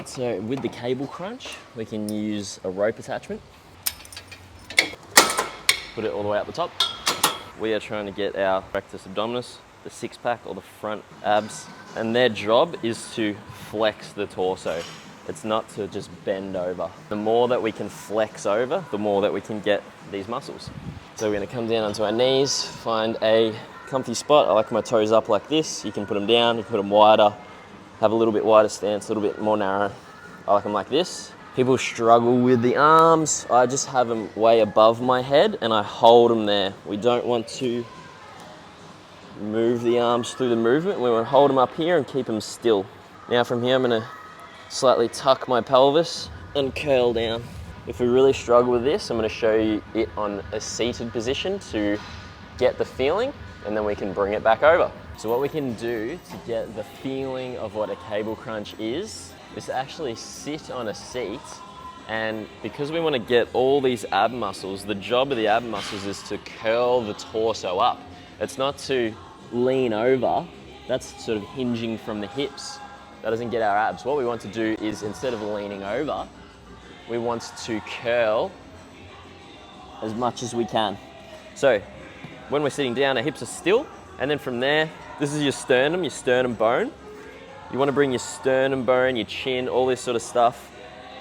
So with the cable crunch, we can use a rope attachment. Put it all the way up the top. We are trying to get our rectus abdominis, the six pack or the front abs, and their job is to flex the torso. It's not to just bend over. The more that we can flex over, the more that we can get these muscles. So we're gonna come down onto our knees, find a comfy spot. I like my toes up like this. You can put them down, you can put them wider, have a little bit wider stance, a little bit more narrow. I like them like this. People struggle with the arms. I just have them way above my head and I hold them there. We don't want to move the arms through the movement. We want to hold them up here and keep them still. Now from here, I'm gonna slightly tuck my pelvis and curl down. If we really struggle with this, I'm gonna show you it on a seated position to get the feeling, and then we can bring it back over. So what we can do to get the feeling of what a cable crunch is to actually sit on a seat, and because we want to get all these ab muscles, the job of the ab muscles is to curl the torso up. It's not to lean over, that's sort of hinging from the hips. That doesn't get our abs. What we want to do is, instead of leaning over, we want to curl as much as we can. So when we're sitting down, our hips are still, and then from there, this is your sternum bone. You want to bring your sternum bone, your chin, all this sort of stuff,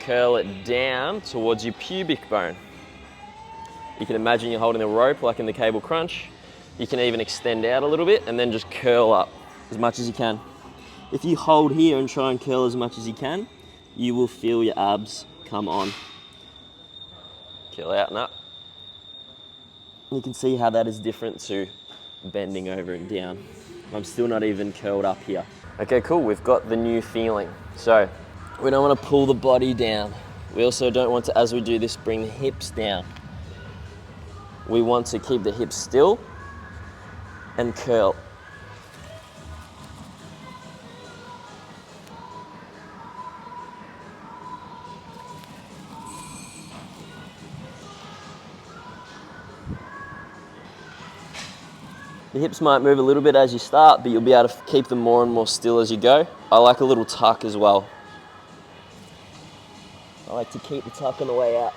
curl it down towards your pubic bone. You can imagine you're holding a rope like in the cable crunch. You can even extend out a little bit and then just curl up as much as you can. If you hold here and try and curl as much as you can, you will feel your abs come on. Curl out and up. You can see how that is different to bending over and down. I'm still not even curled up here. Okay, cool, we've got the new feeling. So we don't want to pull the body down. We also don't want to, as we do this, bring the hips down. We want to keep the hips still and curl. The hips might move a little bit as you start, but you'll be able to keep them more and more still as you go. I like a little tuck as well. I like to keep the tuck on the way out.